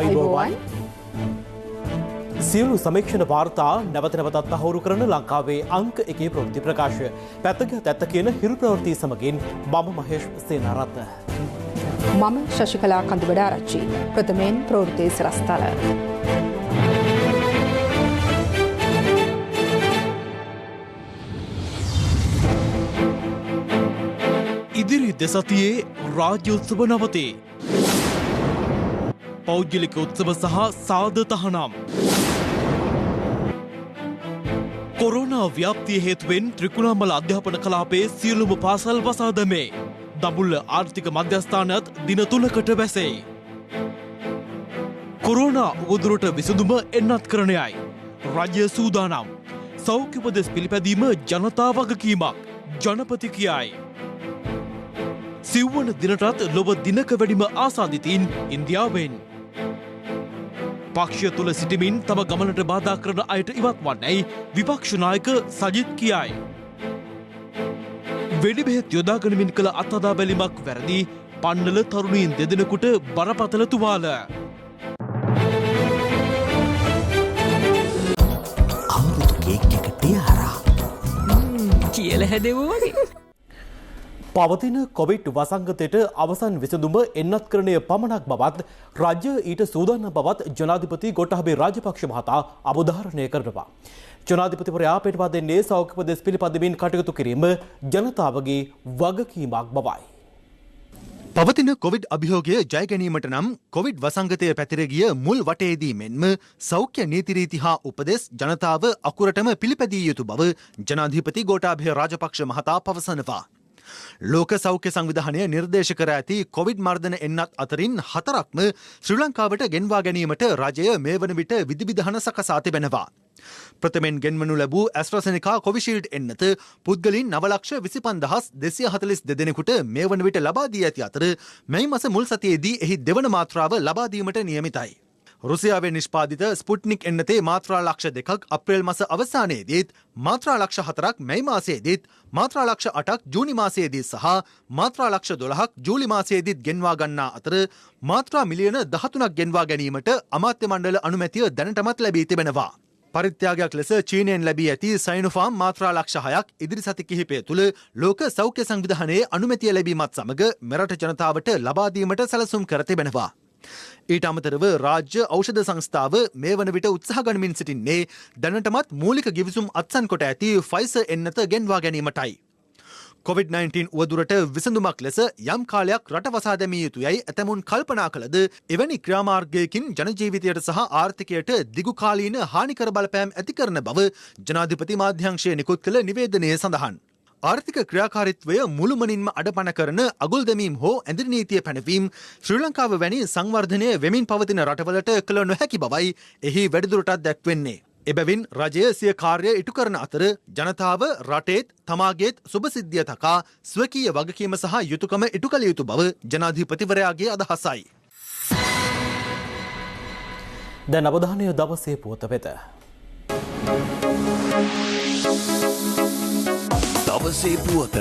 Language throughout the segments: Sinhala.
ආයුබෝවන්. සියලු සමීක්ෂණ වාර්තා නැවත නැවතත් තහවුරු කරන ලංකාවේ අංක 1 ප්‍රවෘත්ති ප්‍රකාශය. පැත්තක තැත්ත කියන හිරු ප්‍රවෘත්ති සමගින් මම මහේෂ් සේනාරත්න. මම ශශිකලා කඳුබඩාරච්චි. ප්‍රථමයෙන් ප්‍රවෘත්ති සරස්තල. ඉදිරි දෙසතියේ රාජ්‍ය උත්සව නවතේ. පෞද්ගලික උත්සව සහ සාද තහනම්. කොරෝනා ව්‍යාප්තිය හේතුවෙන් ත්‍රිකුණාමල අධ්‍යාපන කලාපයේ සියලුම පාසල් වසා දැමේ. දඹුල්ල ආර්ථික මධ්‍යස්ථානයත් දින 3කට වැසේ. කොරෝනා උවදුරට විසඳුම එන්නත් කරණයයි. රජය සූදානම්. සෞඛ්‍ය උපදෙස් පිළිපැදීම ජනතා වගකීමක්. ජනපති කියයි. සිව්වන දිනටත් ලොව දිනක වැඩිම ආසාදිතයින් ඉන්දියාවෙන්. පක්ෂය තුළ සිටිමින් තම ගමනට බාධා කරන අයට ඉවත් වන්නයි විපක්ෂ නායක සජිත් කියයි. වෙඩි බෙහෙත් යොදාගනිමින් කළ අත්හදා බැලීමක් වැරදි. පන්නල තරුණීන් දෙදෙනෙකුට බරපතල තුවාල. අමෘතු කේක් එකට හරහා කියලා හැදෙවෝ වගේ. පවතින කොවිඩ් වසංගතයට අවසන් විසඳුම එන්නත් කරණය පමණක් බවත් රජය ඊට සූදානම් බවත් ජනාධිපති ගෝඨාභය රාජපක්ෂ මහතා අවධාරණය කරනවා. ජනාධිපතිවරයා පෙන්වා දෙන්නේ සෞඛ්‍ය උපදෙස් පිළිපදමින් කටයුතු කිරීම ජනතාවගේ වගකීමක් බවයි. පවතින කොවිඩ් අභියෝගය ජය ගැනීමට නම් කොවිඩ් වසංගතය පැතිර ගිය මුල් වටයේදී මෙන්ම සෞඛ්‍ය නීති රීති හා උපදෙස් ජනතාව අකුරටම පිළිපැදිය යුතු බව ජනාධිපති ගෝඨාභය රාජපක්ෂ මහතා පවසනවා. ලෝක සෞඛ්‍ය සංවිධානය නිර්දේශ කර ඇති කොවිඩ් මර්ධන එන්නත් අතරින් 4ක්ම ශ්‍රී ලංකාවට ගෙන්වා ගැනීමට රජය මේ වන විට විධිවිධාන සකසා තිබෙනවා. ප්‍රථමයෙන් ගෙන්වනු ලැබූ ඇස්ට්‍රාසෙනිකා කොවිෂීල්ඩ් එන්නත පුද්ගලින් 9,20,242 දෙනෙකුට මේ වන විට ලබා දී ඇති අතර මේ මාස මුල් සතියේදී එහි දෙවන මාත්‍රාව ලබා දීමට නියමිතයි. රුසියාවේ නිෂ්පාදිත ස්පුට්නික් එන්නතේ මාත්‍රා ලක්ෂ 2ක් අප්‍රේල් මාස අවසානයේදීත් මාත්‍රා ලක්ෂ 4ක් මැයි මාසයේදීත් මාත්‍රා ලක්ෂ 8ක් ජූනි මාසයේදී සහ මාත්‍රා ලක්ෂ 12ක් ජූලි මාසයේදීත් ගෙන්වා ගන්නා අතර මාත්‍රා මිලියන 13ක් ගෙන්වා ගැනීමට අමාත්‍ය මණ්ඩල අනුමැතිය දැනටමත් ලැබී තිබෙනවා. පරිත්‍යාගයක් ලෙස චීනයෙන් ලැබී ඇති සයිනෝෆාම් මාත්‍රා ලක්ෂ 6ක් ඉදිරි සති කිහිපය තුළ ලෝක සෞඛ්‍ය සංවිධානයේ අනුමැතිය ලැබීමත් සමග මෙරට ජනතාවට ලබා දීමට සැලසුම් කර තිබෙනවා. ඊට අමතරව රාජ්‍ය ඖෂධ සංස්ථාව මේ වන විට උත්සාහ ගනිමින් සිටින්නේ දැනටමත් මූලික ගිවිසුම් අත්සන් කොට ඇති ෆයිසර් එන්නත ගෙන්වා ගැනීමටයි. COVID-19 උවදුරට විසඳුමක් ලෙස යම් කාලයක් රට වසා දැමිය යුතුයයි ඇතමුන් කල්පනා කළද එවැනි ක්‍රියාමාර්ගයකින් ජනජීවිතයට සහ ආර්ථිකයට දිගුකාලීන හානිකර බලපෑම් ඇති කරන බව ජනාධිපති මාධ්‍යංශය නිකුත් කළ නිවේදනයේ සඳහන්. ආර්ථික ක්‍රියාකාරීත්වය මුළුමනින්ම අඩපණ කරන අගුල් දැමීම් හෝ ඇඳිරි නීතිය පැනවීම ශ්‍රී ලංකාව වැනි සංවර්ධනය වෙමින් පවතින රටවලට කළ නොහැකි බවයි එහි වැඩිදුරටත් දැක්වෙන්නේ. එබැවින් රජය සිය කාර්ය ඉටු කරන අතර ජනතාව රටේත් තමාගේත් සුභසිද්ධිය තකා ස්වකීය වගකීම සහ යුතුකම ඉටු කළ යුතු බව ජනාධිපතිවරයාගේ අදහසයි. දැන් අවධානය දවසේ පුවත වෙත. දවසේ පුවත.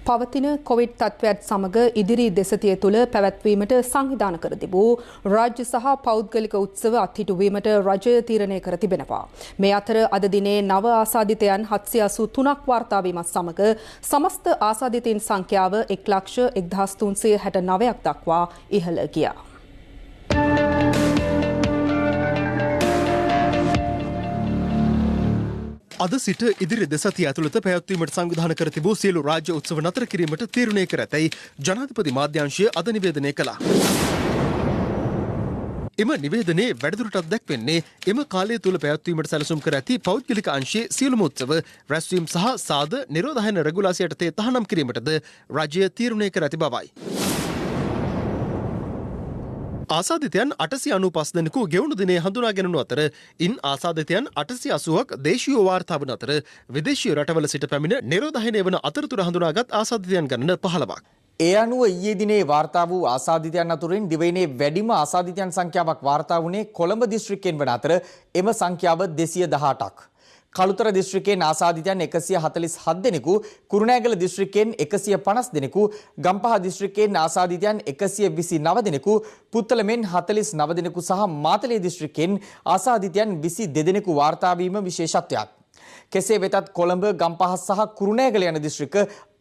පවතින කොවිඩ් තත්ත්වයත් සමග ඉදිරි දෙසතිය තුළ පැවැත්වීමට සංවිධාන කර තිබූ රාජ්‍ය සහ පෞද්ගලික උත්සව අත්හිටුවීමට රජය තීරණය කර තිබෙනවා. මේ අතර අද දිනේ නව ආසාදිතයන් 783ක් වාර්තා වීමත් සමග සමස්ත ආසාදිතයින් සංඛ්‍යාව 1,1369ක් දක්වා ඉහළ ගියා. අද සිට ඉදිරි දෙසතිය ඇතුළත පැවැත්වීමට සංවිධාන කර තිබූ සියලු රාජ්‍ය උත්සව නතර කිරීමට තීරණය කර ඇතැයි ජනාධිපති මාධ්‍යංශය අද නිවේදනය කළා. එම නිවේදනයේ වැඩිදුරටත් දැක්වෙන්නේ එම කාලය තුළ පැවැත්වීමට සැලසුම් කර ඇති පෞද්ගලික අංශයේ සියලුම උත්සව රැස්වීම් සහ සාද නිරෝධායන රෙගුලාසිය යටතේ තහනම් කිරීමටද රජය තීරණය කර ඇති බවයි. ආසාදිතයන් 895 දෙනෙකු ගෙවුණු දිනේ හඳුනා ගැනුණු අතර ඉන් ආසාදිතයන් 880ක් දේශීය වාර්තා වන අතර විදේශීය රටවල සිට පැමිණ නිරෝධායනය වන අතරතුර හඳුනාගත් ආසාදිතයන් ගණන 15ක්. ඒ අනුව ඊයේ දිනේ වාර්තා වූ ආසාදිතයන් අතුරින් දිවයිනේ වැඩිම ආසාදිතයන් සංඛ්‍යාවක් වාර්තා වුණේ කොළඹ දිස්ත්‍රික්කයෙන් වන අතර එම සංඛ්‍යාව 218ක්. කළුතර දිස්ත්‍රික්කයෙන් ආසාදිතයන් 147 දෙනෙකු, කුරුණෑගල දිස්ත්‍රික්කයෙන් 150 දෙනෙකු, ගම්පහ දිස්ත්‍රික්කයෙන් ආසාදිතයන් 129 දෙනෙකු, පුත්තලමෙන් 49 දෙනෙකු සහ මාතලේ දිස්ත්‍රික්කයෙන් ආසාදිතයන් 22 දෙනෙකු වාර්තා වීම විශේෂත්වයක්. කෙසේ වෙතත් කොළඹ, ගම්පහ සහ කුරුණෑගල යන දිස්ත්‍රික්ක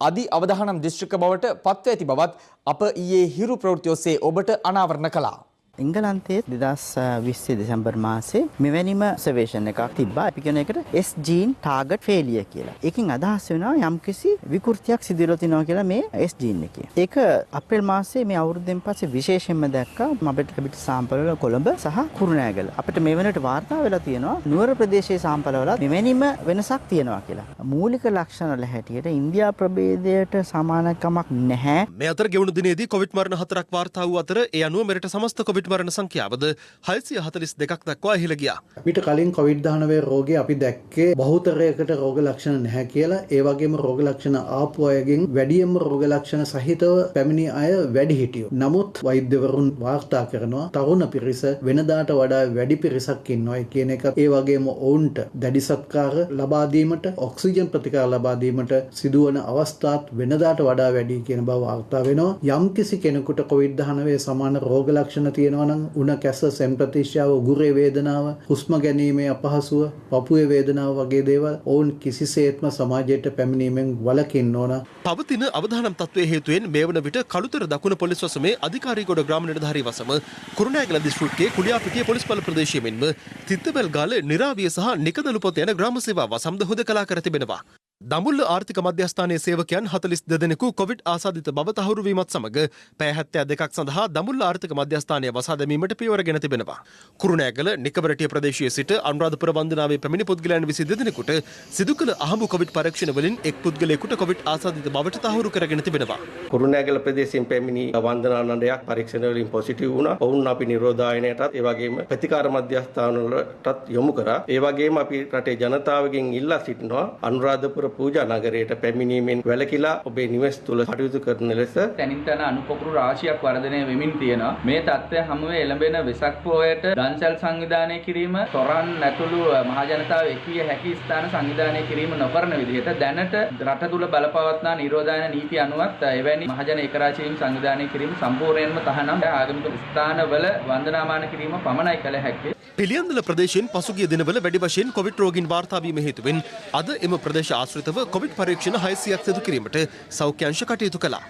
අධි අවදානම් දිස්ත්‍රික්ක බවට පත්ව ඇති බවත් අප ඊයේ හිරු ප්‍රවෘත්ති ඔස්සේ ඔබට අනාවරණ කළා. එංගලන්තයේ 2020 දෙසැම්බර් මාසේ මෙවැනිම ඔබ්සර්වේෂන් එකක් තිබ්බා. අපි කියන එකට S gene target failure කියලා. ඒකෙන් අදහස් වෙනවා යම්කිසි විකෘතියක් සිදු වෙලා තිනවා කියලා මේ S gene එකේ. ඒක අප්‍රේල් මාසයේ මේ අවුරුද්දෙන් පස්සේ විශේෂයෙන්ම දැක්කා අපිට ලැබිච්ච සාම්පල් වල කොළඹ සහ කුරුණෑගල. අපිට මේ වෙනකොට වාර්තා වෙලා තියෙනවා නුවර ප්‍රදේශයේ සාම්පල් වල මෙවැනිම වෙනසක් තියෙනවා කියලා. මූලික ලක්ෂණ වල හැටියට ඉන්දියා ප්‍රභේදයට සමානකමක් නැහැ. මේ අතර ගෙවුණු දිනේදී කොවිඩ් මරණ 4ක් වාර්තා වූ අතර ඒ අනුව මෙරට සමස්ත කොවිඩ් මරණ සංඛ්‍යාවද 642ක් දක්වා ඉහළ ගියා. අපිට කලින් COVID-19 රෝගය අපි දැක්කේ බහුතරයකට රෝග ලක්ෂණ නැහැ කියලා. ඒ වගේම රෝග ලක්ෂණ ආපු අයගෙන් වැඩියෙන්ම රෝග ලක්ෂණ සහිතව පැමිණි අය වැඩි හිටියෝ. නමුත් වෛද්‍යවරුන් වාර්තා කරනවා තරුණ පිරිස වෙනදාට වඩා වැඩි පිරිසක් ඉන්නවා කියන එක. ඒ වගේම ඔවුන්ට දැඩි සත්කාර ලබා දීමට, ඔක්සිජන් ප්‍රතිකාර ලබා දීමට සිදුවන අවස්ථාත් වෙනදාට වඩා වැඩි කියන බව වාර්තා වෙනවා. යම්කිසි කෙනෙකුට COVID-19 සමාන රෝග ලක්ෂණ තියෙනවා නම් උණ කැස, සෙම් ප්‍රතිශ්‍යාව, උගුරේ වේදනාව, හුස්ම ගැනීමේ අපහසුව, පපුවේ වේදනාව වගේ දේවල් ඔවුන් කිසිසේත්ම සමාජයට පැමිණීමෙන් වළකින්න ඕන. පවතින අවදානම් තත්ත්වයේ හේතුවෙන් මේ වන විට කළුතර දකුණ පොලිස් වසමේ අධිකාරීගොඩ ග්‍රාම නිලධාරී වසම කුරුණෑගල දිස්ත්‍රික්කයේ කුලියාපිටිය පොලිස් බල ප්‍රදේශයේ මෙන්ම තිත්තබෙල්ගාල, නිරාවිය සහ නිකදලුපොත යන ග්‍රාම සේවා වසම්ද හොදකලා කර තිබෙනවා. දඹුල්ල ආර්ථික මධ්‍යස්ථානයේ සේවකයන් 42 දෙනෙකු කොවිඩ් ආසාදිත බව තහවුරු වීමත් සමග පැය 72ක් සඳහා දඹුල්ල ආර්ථික මධ්‍යස්ථානය වසා දැමීමට පියවරගෙන තිබෙනවා. කුරුණෑගල, නිකබරටිය ප්‍රදේශයේ සිට අනුරාධපුර වන්දනාවේ පැමිණි පුද්ගලයන් 22 දෙනෙකුට සිදු කළ අහඹු කොවිඩ් පරීක්ෂණ වලින් එක් පුද්ගලයෙකුට කොවිඩ් ආසාදිත බවට තහවුරු කරගෙන තිබෙනවා. කුරුණෑගල ප්‍රදේශයෙන් පැමිණි වන්දනා නඩයක් පරීක්ෂණ වලින් පොසිටිව් වුණා. ඔවුන් අපි නිරෝධායනයටත් ඒ වගේම ප්‍රතිකාර මධ්‍යස්ථාන වලටත් යොමු කරා. ඒ වගේම අපි රටේ ජනතාවගෙන් ඉල්ලා සිටිනවා අනුරාධපුර පූජා නගරයට පැමිණීමෙන් වැළකීලා ඔබේ නිවෙස් තුල කටයුතු කරන ලෙස. තැනින් තැන අනුපොකුරු රාශියක් වර්ධනය වෙමින් තියෙනවා. මේ තත්ත්වය හැමුවේ එළඹෙන වෙසක් පොහොයට දන්සැල් සංවිධානය කිරීම, තොරන් ඇතුළු මහ ජනතාව එකිය හැකි ස්ථාන සංවිධානය කිරීම නොකරන විදිහට දැනට රට තුල බලපවත්නා නිරෝධායන නීති අනුවත් එවැනි මහජන ඒකරාශී වීම සංවිධානය කිරීම සම්පූර්ණයෙන්ම තහනම්. ආගමික ස්ථානවල වන්දනාමාන කිරීම පමණයි කළ හැක්කේ. පිළියන්දල ප්‍රදේශයෙන් පසුගිය දිනවල වැඩි වශයෙන් කොවිඩ් රෝගීන් වාර්තා වීම හේතුවෙන් අද එම ප්‍රදේශ ආශ්‍රිතව කොවිඩ් පරීක්ෂණ 600ක් සිදු කිරීමට සෞඛ්‍ය අංශ කටයුතු කළා.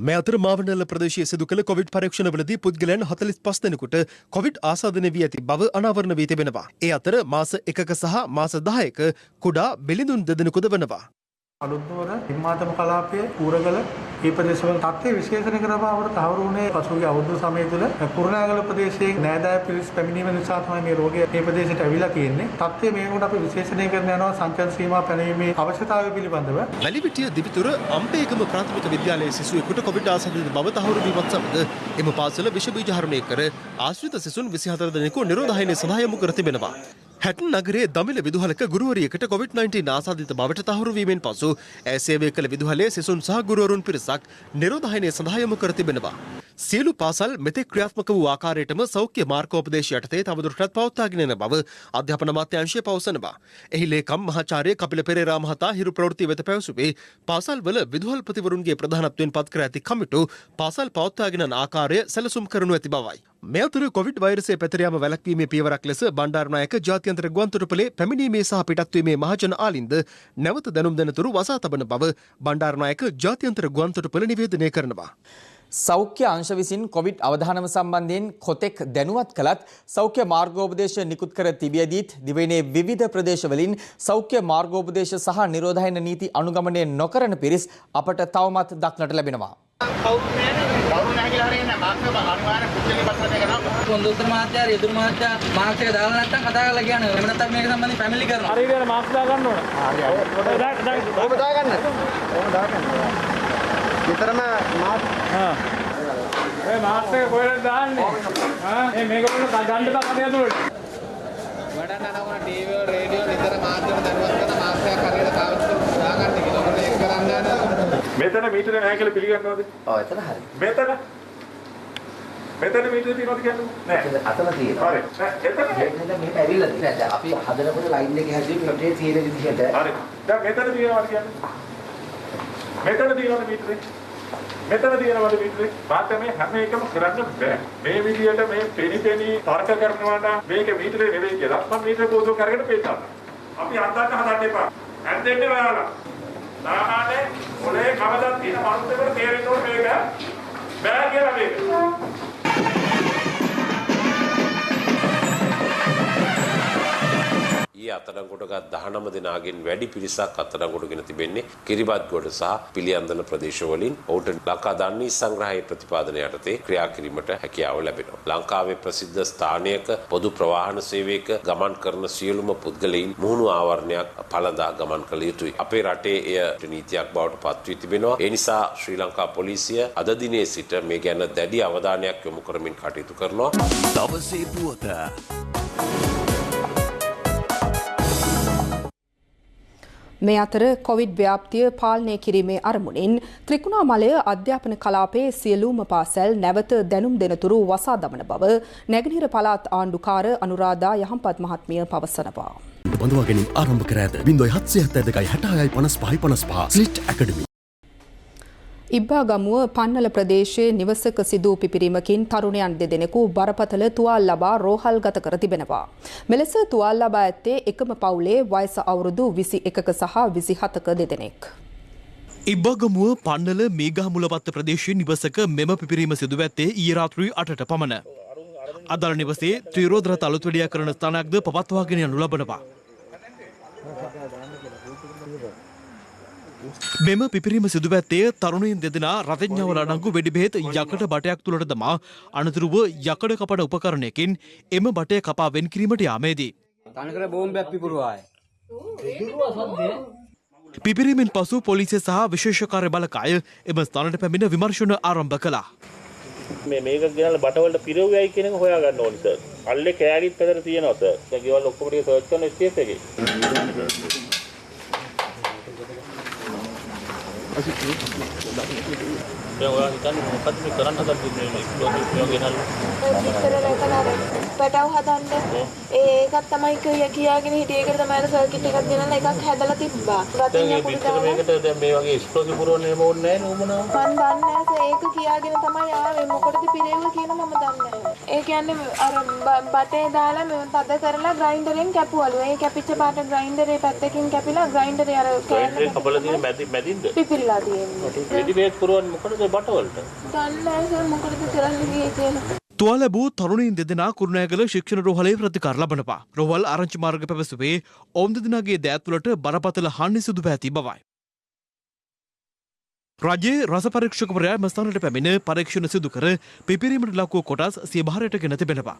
මේ අතර මාවනල්ල ප්‍රදේශයේ සිදු කළ කොවිඩ් පරීක්ෂණවලදී පුද්ගලයන් 45 දෙනෙකුට කොවිඩ් ආසාදනය වී ඇති බව අනාවරණ වී තිබෙනවා. ඒ අතර මාස 1ක සහ මාස 10ක කුඩා බෙලිඳුන් දෙදෙනෙකුද වනවා. අලුත්නෝර හිමාතම කලාපයේ ඌරගල මේ ප්‍රදේශවල තත්ත්වය විශේෂණය කරන බවට තහවුරු වුණේ පසුගිය අවුරුදු සමය තුළ කුරුණෑගල ප්‍රදේශයේ නෑදෑ පිරිස් පැමිණීම නිසා තමයි මේ රෝගය මේ ප්‍රදේශයට ඇවිල්ලා තියෙන්නේ. තත්ත්වය මේකට අපි විශේෂණය කරන යනවා සංචාර සීමා පැනීමේ අවශ්‍යතාවය පිළිබඳව. වැලිවිටිය දිවිතුර අම්පේගම ප්‍රාථමික විද්‍යාලයේ සිසුවෙකුට කොවිඩ් ආසාදිත බව තහවුරු වීමත් සමග එම පාසල විෂ බීජ හරණය කර ආශ්‍රිත සිසුන් 24 දෙනෙකු නිරෝධායනය සඳහා යොමු කර තිබෙනවා. හැටන් නගරයේ දමිළ විදුහලක ගුරුවරියකට COVID-19 ආසාදිත බවට තහවුරු වීමෙන් පසු ඇය සේවය කළ විදුහලේ සිසුන් සහ ගුරුවරුන් පිරිසක් නිරෝධායනය සඳහා යොමු කර තිබෙනවා. සියලු පාසල් මෙතෙක් ක්‍රියාත්මක වූ ආකාරයටම සෞඛ්‍ය මාර්ගෝපදේශ යටතේ තවදුරටත් පවත්වාගෙන යන බව අධ්‍යාපන අමාත්‍යාංශය පවසනවා. එහි ලේකම් මහාචාර්ය කපිල පෙරේරා මහතා හිරු ප්‍රවෘත්ති වෙත පැවසුවේ පාසල්වල විදුහල්පතිවරුන්ගේ ප්‍රධානත්වයෙන් පත් කර ඇති කමිටු පාසල් පවත්වාගෙන යන ආකාරය සැලසුම් කරනු ඇති බවයි. මේ අතර කොවිඩ් වෛරසය පැතිර යාම වැළැක්වීමේ පියවරක් ලෙස බණ්ඩාරනායක ජාත්‍යන්තර ගුවන්තොටුපළේ පැමිණීමේ සහ පිටත්වීමේ මහජන ආලින්ද නැවත දැනුම් දෙනතුරු වසා තබන බව බණ්ඩාරනායක ජාත්‍යන්තර ගුවන්තොටුපළ නිවේදනය කරනවා. සෞඛ්‍ය අංශ විසින් කොවිඩ් අවධානම සම්බන්ධයෙන් කොතෙක් දැනුවත් කළත් සෞඛ්‍ය මාර්ගෝපදේශ නිකුත් කර තිබියදීත් දිවයිනේ විවිධ ප්‍රදේශවලින් සෞඛ්‍ය මාර්ගෝපදේශ සහ නිරෝධායන නීති අනුගමනය නොකරන පිරිස් අපට තවමත් දක්නට ලැබෙනවා. කොන්දොස්තර මහත්තයා රිදුරු මහත්තයා මාස්ක් එක දාලා නැත්තම් කතා කරලා කියන්නේ එහෙම නැත්නම් මේක සම්බන්ධයෙන් ෆැමිලි කරනවා. හරියට මාස්ක් දා ගන්න ඕන. ඔබ දා ගන්න. විතරම මාස්ක් ඒ මාස්ක් එක කොහෙද දාන්නේ? මේ මේක මොන ගන්න දාන්න යනවලු. වඩන්න නම ටීවී රේඩියෝ විතර මාධ්‍යම දැනුවත් කරන මාස්ක් එක හරියට පාවිච්චි කරලා ගන්න කියලා. ඔන්න ඒක කරන්න. මෙතන මීටරේ නැහැ කියලා පිළිගන්නවද? ඔව් එතන හරි. මෙතන මෙතන මීටර තියෙනවද කියන්නේ? නෑ. අතන තියෙනවා. හරි. එතන මෙහෙම ඇවිල්ලා තියෙනවා. අපි හදනකොට ලයින් එක හැදුවේ මීටරේ තියෙන විදිහට. හරි. දැන් මෙතන තියෙනවද කියන්නේ? මෙතන තියෙනවද මීටරේ? මෙතන තියෙනවද මීටරේ? මාත් මේ හැම එකම කරන්න බෑ. මේ විදිහට මේ පෙනි තර්ක කරනවා නම් මේක මීටරේ නෙවෙයි කියලා. මම මීටර කෝදුව කරගෙන පෙන්නනවා. අපි අන්තන්න හදන්න එපා. ඇන්දෙන්නේ ඔයාලා. සාමාන්‍ය ඔලේ කවදා තියෙන මනුස්සයෙකුට තේරෙන්න ඕනේ මේක බෑ කියලා මේක. අත්අඩංගුවටගත් 19 දෙනාගෙන් වැඩි පිරිසක් අත්අඩංගුවටගෙන තිබෙන්නේ කිරිබත්ගොඩ සහ පිළියන්දල ප්‍රදේශවලින් ඔවුන්ට ලංකා දන්නේ සංග්‍රහයේ ප්‍රතිපාදන යටතේ ක්‍රියා කිරීමට හැකියාව ලැබෙනවා. ලංකාවේ ප්‍රසිද්ධ ස්ථානයක පොදු ප්‍රවාහන සේවයක ගමන් කරන සියලුම පුද්ගලයින් මුහුණු ආවරණයක් පළඳා ගමන් කළ යුතුයි. අපේ රටේ එය නීතියක් බවට පත් වී තිබෙනවා. ඒ නිසා ශ්‍රී ලංකා පොලිසිය අද දිනේ සිට මේ ගැන දැඩි අවධානයක් යොමු කරමින් කටයුතු කරනවා. දවසේ පුවත මේ අතර කොවිඩ් ව්‍යාප්තිය පාලනය කිරීමේ අරමුණින් ත්‍රිකුණාමලය අධ්‍යාපන කලාපයේ සියලුම පාසල් නැවත දැනුම් දෙනතුරු වසා දමන බව නැගෙනහිර පළාත් ආණ්ඩුකාර අනුරාධා යහම්පත් මහත්මිය පවසනවා. බඳවා ගැනීම ආරම්භ කර ඇත 0772655555 ස්ලිට් ඇකඩමි. ඉබ්බාගමුව පන්නල ප්‍රදේශයේ නිවසක සිදු පිපිරීමකින් තරුණයන් දෙදෙනෙකු බරපතල තුවාල් ලබා රෝහල්ගත කර තිබෙනවා. මෙලෙස තුවාල් ලබා ඇත්තේ එකම පවුලේ වයස අවුරුදු 21ක සහ 27ක දෙදෙනෙක්. ඉබ්බාගමුව පන්නල මේගහමුලපත්ත ප්‍රදේශයේ නිවසක මෙම පිපිරීම සිදු ඇත්තේ ඊයේ රාත්‍රී 8ට පමණ. අදාළ නිවසේ ත්‍රිරෝධරත අලුත්වැඩියා කරන ස්ථානයක්ද පවත්වාගෙන යනු ලබනවා. මෙම පිපිරීම සිදු ඇත්තේ තරුණයින් දෙදෙනා රතඥාවල අඩංගු වෙඩි බෙහෙත් යකඩ බටයක් තුළට දමා අනතුරුව යකඩ කපන උපකරණයකින් එම බටය කපා වෙන් කිරීමට යාමේදී පිපිරීමෙන් පසු පොලිසිය සහ විශේෂ කාර්ය බලකාය එම ස්ථානට පැමිණ විමර්ශන ආරම්භ කළා. මේක ගෙනල්ලා බටවලට පිරෙව්වයි කියන එක හොයාගන්න ඕනේ සර්. අල්ලේ කෑලිත් පැතර තියෙනවා සර්. දැන් ගෙවල් ඔක්කොම ටික සර්ච් කරන ස්ටේප් එකේ. දැන් ඔයා හිතන්නේ මොකක්ද මේ කරන්න හදන්නේ මේ ගෙනල්ලා? පැටව හදන්න ඒකත් තමයි කියාගෙන හිටියේ. ඒකට තමයි අර සර්කිට් එකක් ගෙනල්ලා එකක් හැදලා තිබ්බා. රතින් යකුඩු දාලා මේකට දැන් මේ වගේ එක්ස්ප්ලෝසිව් පුරවන්න එහෙම ඕනේ නැහැ නෝමනා. මන් දන්නේ නැහැ ඒක කියාගෙන තමයි ආවේ. මොකටද පිරෙව්ව කියන මම දන්නේ නැහැ. ඒ කියන්නේ අර බටේ දාලා මෙව තද කරලා ග්‍රයින්ඩරෙන් කැපුවලු. ඒ කැපිච්ච පාට ග්‍රයින්ඩරේ පැත්තකින් කැපිලා ග්‍රයින්ඩරේ අර කෑල්ල කපලා තියෙන මැදින්ද පිපිරිලා තියෙන්නේ. වෙඩි බේත් පුරවන්නේ මොකටද බටවලට? දන්නේ නැහැ සර් මොකටද කරන්නේ ගියේ කියලා. තුවාල ලැබූ තරුණයින් දෙදෙනා කුරුණෑගල ශික්ෂණ රෝහලේ ප්‍රතිකාර ලබනවා. රෝහල් ආරංචි මාර්ග පැවසුවේ ඔවුන් දෙදෙනාගේ දෑත් වලට බරපතල හානි සිදු පෑ ඇති බවයි. රජයේ රස පරීක්ෂකවරයා එම ස්ථානයට පැමිණ පරීක්ෂණ සිදු කර පිපිරීමට ලක් වූ කොටස් සිය භාරයට ගෙන තිබෙනවා.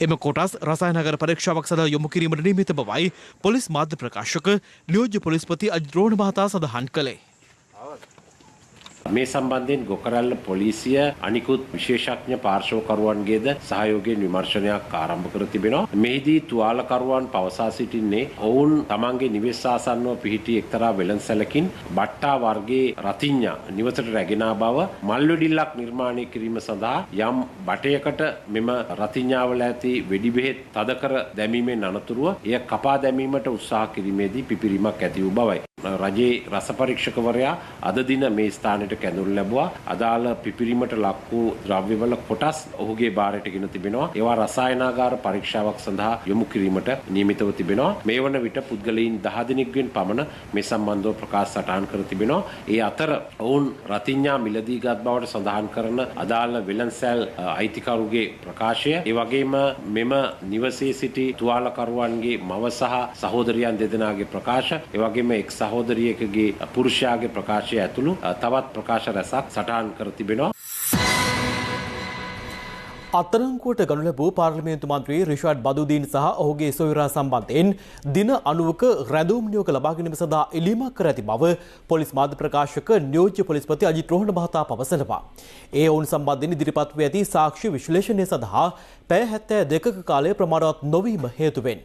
එම කොටස් රසායනගර පරීක්ෂාවක් සඳහා යොමු කිරීමට නියමිත බවයි පොලිස් මාධ්‍ය ප්‍රකාශක නියෝජ්‍ය පොලිස්පති අජිත් රෝහණ මහතා සඳහන් කළේ. මේ සම්බන්ධයෙන් ගොකරැල්ල පොලිසිය අනිකුත් විශේෂඥ පාර්ශවකරුවන්ගේද සහයෝගයෙන් විමර්ශනයක් ආරම්භ කර තිබෙනවා. මෙහිදී තුවාලකරුවන් පවසා සිටින්නේ ඔවුන් තමන්ගේ නිවෙස් ආසන්නව පිහිටි එක්තරා වෙළඳසැලකින් බට්ටා වර්ගයේ රතිඤ්ඤා නිවසට රැගෙන බව මල්වැඩිල්ලක් නිර්මාණය කිරීම සඳහා යම් බටයකට මෙම රතිඤ්ඤාවල ඇති වෙඩි බෙහෙත් තද කර දැමීමෙන් අනතුරුව එය කපා දැමීමට උත්සාහ කිරීමේදී පිපිරීමක් ඇති වූ බවයි. රජයේ රස පරීක්ෂකවරයා අද දින මේ ස්ථානයට කැඳවනු ලැබුවා. අදාළ පිපිරීමට ලක් වූ ද්‍රව්‍යවල කොටස් ඔහුගේ බාරයට ගෙන තිබෙනවා. ඒවා රසායනාගාර පරීක්ෂාවක් සඳහා යොමු කිරීමට නියමිතව තිබෙනවා. මේ වන විට පුද්ගලයන් 10 දෙනෙක්ගෙන් පමණ මේ සම්බන්ධව ප්‍රකාශ සටහන් කර තිබෙනවා. ඒ අතර ඔවුන් රතිඤ්ඤා මිලදී ගත් බවට සඳහන් කරන අදාළ වෙළඳසැල් අයිතිකරුගේ ප්‍රකාශය, ඒ වගේම මෙම නිවසේ සිටි තුවාලකරුවන්ගේ මව සහ සහෝදරියන් දෙදෙනාගේ ප්‍රකාශ, ඒ වගේම එක් සහෝදරියකගේ පුරුෂයාගේ ප්‍රකාශය ඇතුළු තවත් ප්‍රකාශ රැසක් සටහන් කර තිබෙනවා. අත්අඩංගුවට ගනු ලැබූ පාර්ලිමේන්තු මන්ත්‍රී රිෂාඩ් බදුදීන් සහ ඔහුගේ සොයුරා සම්බන්ධයෙන් දින 90ක රැඳවුම් නියෝග ලබා ගැනීම සඳහා ඉල්ලීමක් කර ඇති බව පොලිස් මාධ්‍ය ප්‍රකාශක නියෝජ්‍ය පොලිස්පති අජිත් රෝහණ මහතා පවසනවා. ඒ ඔවුන් සම්බන්ධයෙන් ඉදිරිපත් වී ඇති සාක්ෂි විශ්ලේෂණය සඳහා පැය 72ක කාලය ප්‍රමාණවත් නොවීම හේතුවෙන්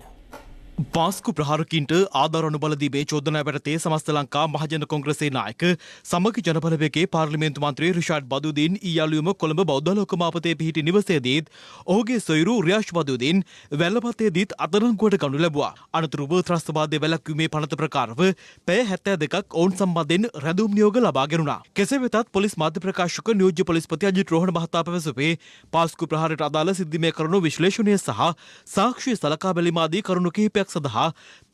පාස්කු ප්‍රහාරකින්ට ආධාර අනුබල දීමේ චෝදනා යටතේ සමස්ත ලංකා මහජන කොංග්‍රසයේ නායක සමග ජනබලවේගයේ පාර්ලිමේන්තු මන්ත්‍රී රිෂාඩ් බදුදීන් ඊයලුවම කොළඹ බෞද්ධ ලෝකමාපතේ පිහිටි නිවසේදීත් ඔහුගේ සොයුරු රියාෂ් බදුදීන් වැල්ලපතේදීත් අත්අඩංගුවට ගනු ලැබුවා. අනතුරුව ත්‍රස්තවාදයේ වැළැක්වීමේ පනත ප්‍රකාරව පැය 72ක් ඔවුන් සම්බන්ධයෙන් රැඳුම් නියෝග ලබා ගැනුණා. කෙසේ වෙතත් පොලිස් මාධ්‍ය ප්‍රකාශක නියෝජ්‍ය පොලිස්පති අජිත් රෝහණ මහතා පැවසුවේ පාස්කු ප්‍රහාරයට අදාළ සිද්ධිමය කරුණු විශ්ලේෂණය සහ සාක්ෂි සලකා බැලීම ආදී කරුණු කිහිපයක් සඳහා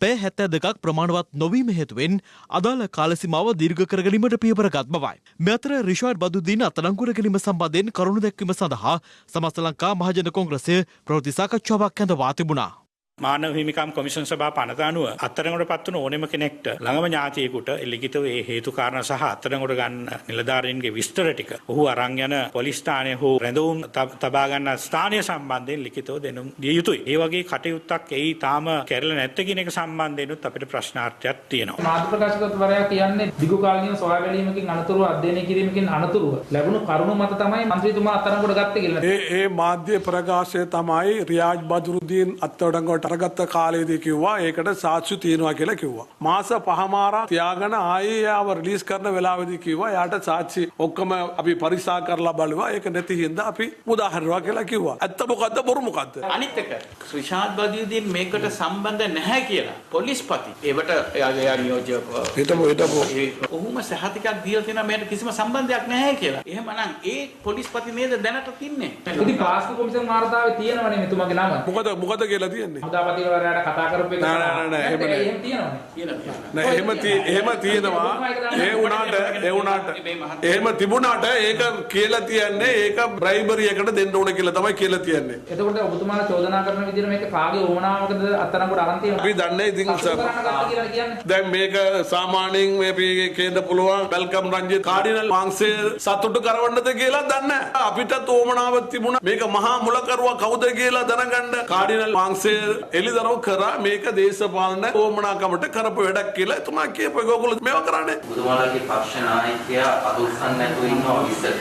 පැය 72ක් ප්‍රමාණවත් නොවීම හේතුවෙන් අදාළ කාල සීමාව දීර්ඝ කර ගැනීමට පියවරගත් බවයි. මේ අතර රිෂාඩ් බදුදීන් අත්අඩංගුවට ගැනීම සම්බන්ධයෙන් කරුණු දැක්වීම සඳහා සමස්ත ලංකා මහජන කොංග්‍රසය ප්‍රවෘත්ති සාකච්ඡාවක් ඇඳවා තිබුණා. මානව හිමිකම් කොමිෂන් සභා පනත අනුව අත්අඩංගුවට පත් වුණ ඕනෙම කෙනෙක්ට ළඟම ඥාතියෙකුට ලිඛිතව ඒ හේතු කාරණා සහ අත්අඩංගුවට ගන්න නිලධාරීන්ගේ විස්තර ටික ඔහු අරන් යන පොලිස් ස්ථානයේ හෝ රැඳවුම් තබා ගන්න ස්ථානය සම්බන්ධයෙන් ලිඛිතව දෙනුම් දිය යුතුයි. ඒ වගේ කටයුත්තක් එයි තාම කැරලා නැත්te කියන එක සම්බන්ධයෙන්ුත් අපිට ප්‍රශ්නාර්ථයක් තියෙනවා. මාධ්‍ය ප්‍රකාශකවරයා කියන්නේ දිගු කාලීනව සොයා බැලීමකින් අනතුරුව අධ්‍යයනය කිරීමකින් අනතුරුව ලැබුණු කරුණු මත තමයි මන්ත්‍රීතුමා අත්අඩංගුවට ගත්තේ කියලා. ඒ මාධ්‍ය ප්‍රකාශය තමයි රියාජ් බදුරුදීන් අත්අඩංගුවට අරගත්ත කාලයේදී කිව්වා ඒකට සාක්ෂි තියෙනවා කියලා කිව්වා. මාස 5මාරක් තියාගෙන ආයේ යාව රිලීස් කරන වෙලාවේදී කිව්වා යාට සාක්ෂි ඔක්කොම අපි පරික්ෂා කරලා බලුවා ඒක නැති හින්දා අපි උදාහරණයක් කියලා කිව්වා. ඇත්ත මොකද්ද බොරු මොකද්ද? අනිත් එක රිෂාඩ් බදුරුදීන් මේකට සම්බන්ධ නැහැ කියලා පොලිස්පති ඒවට එයා නියෝජ්‍ය ඔහුම සහතිකයක් දීලා තියෙනවා මේකට කිසිම සම්බන්ධයක් නැහැ කියලා. එහෙමනම් ඒ පොලිස්පති නේද දැනට තින්නේ? ඉතින් පාස්කු කොමිසම් වාර්තාවේ තියෙනවනේ මෙතුමාගේ නම. මොකද කියලා තියෙන්නේ? හදාපතිවරයාට කතා කරපු එක නෑ එහෙම තියෙනවා. ඒ වුණාට එහෙම තිබුණාට ඒක කියලා තියන්නේ ඒක බ්‍රයිබරි එකට දෙන්න ඕන කියලා තමයි කියලා තියන්නේ. එතකොට ඔබතුමාලා චෝදනා කරන විදිහට මේක කාගේ ඕමනාවකද අත්අඩංගුවට අරන් තියෙනවා? අපි දන්නේ ඉතින් දැන් මේක සාමාන්‍යයෙන් මේ කේන්ද පුළුවන් වෙල්කම් රංජිත් කාඩිනල් වංශය සතුටු කරවන්නද කියලා දන්නේ නැහැ. අපිටත් ඕමනාවක් තිබුණා මේක මහා මුලකරුවා කවුද කියලා දැනගන්න කාඩිනල් වංශය එළිදරව් කරා මේක දේශපාලන ඕමනාකමට කරපු වැඩක් කියලා එතුමා කියපු එක ඔයගොල්ලෝ මේව කරන්නේ. බුදුමාලාගේ පක්ෂ නායකයා අත උස්සන්න නැතුව ඉන්නවා ඉස්සර.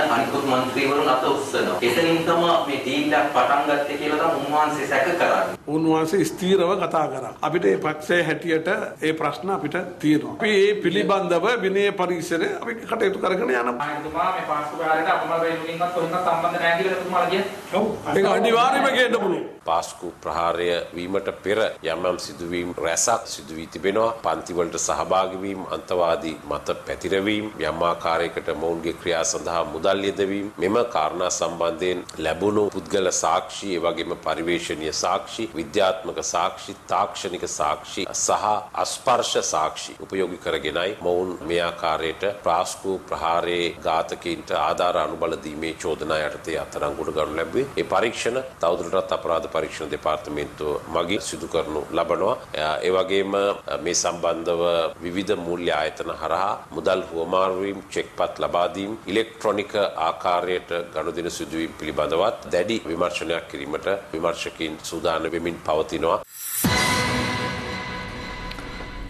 අනිකුත් മന്ത്രിවරුන් අත උස්සනවා. එතනින් තමයි මේ ඩීල් එක පටන් ගත්තේ කියලා තමයි උන්වහන්සේ සැක කරන්නේ. උන්වහන්සේ ස්ථීරව කතා කරා. අපිට මේ පක්ෂයේ හැටියට ඒ ප්‍රශ්න අපිට තියෙනවා. අපි මේ පිළිබඳව විනය පරීක්ෂණය අපි කටයුතු කරගෙන යනවා. ආයතනතුමා මේ පාස්කු කාර්යයට අපමණ වේලකින්වත් කොහෙන්වත් සම්බන්ධ නැහැ කියලා තුමාලා කියන්නේ. ඔව්. ඒක අනිවාර්යයෙන්ම කියන්න පුළුවන්. පාස්කු ප්‍රහාරය වීමට පෙර යම් සිදුවීම් රැසක් සිදු වී තිබෙනවා. පන්තිවලට සහභාගී වීම, අන්තවාදී මත පැතිරවීම, යම් ආකාරයකට මොවුන්ගේ ක්‍රියා සඳහා මුදල් යෙදවීම, මෙම කාරණා සම්බන්ධයෙන් ලැබුණු පුද්ගල සාක්ෂි, ඒ වගේම පරිවේශනීය සාක්ෂි, විද්‍යාත්මක සාක්ෂි, තාක්ෂණික සාක්ෂි සහ අස්පර්ශ සාක්ෂි උපයෝගී කරගෙනයි මොවුන් මේ ආකාරයට පාස්කු ප්‍රහාරයේ ඝාතකයින්ට ආධාර අනුබල දීමේ චෝදනා යටතේ අත්අඩංගුවට ගනු ලැබුවේ. ඒ පරීක්ෂණ තවදුරටත් අපරාධ පරීක්ෂණ දෙපාර්තමේන්තුව මගින් සිදු කරනු ලබනවා. ඒ වගේම මේ සම්බන්ධව විවිධ මූල්‍ය ආයතන හරහා මුදල් හුවමාරු වීම, චෙක්පත් ලබා දීම, ඉලෙක්ට්‍රොනික ආකාරයට ගනුදෙනු සිදුවීම පිළිබඳවත් දැඩි විමර්ශනයක් කිරීමට විමර්ශකයින් සූදානම් වෙමින් පවතිනවා.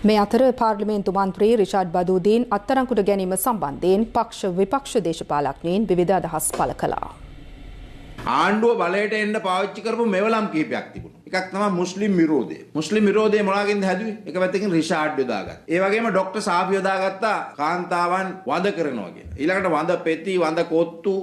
මේ අතර පාර්ලිමේන්තු මන්ත්‍රී රිෂාඩ් බදුදීන් අත්අඩංගුවට ගැනීම සම්බන්ධයෙන් පක්ෂ විපක්ෂ දේශපාලඥයින් විවිධ අදහස් පළ කළා. ආණ්ඩුව බලයට එන්න පාවිච්චි කරපු මෙවලම් කීපයක් තිබුණා. එකක් තමයි මුස්ලිම් විරෝධය. මුස්ලිම් විරෝධය මොනවාගෙන්ද හැදුවේ? එක පැත්තකින් රිෂාඩ් යොදාගත්තා. ඒ වගේම ડોક્ટર සාෆි යොදාගත්තා කාන්තාවන් වඳ කරනවා කියන. ඊළඟට වඳ පෙති, වඳ කොත්තු,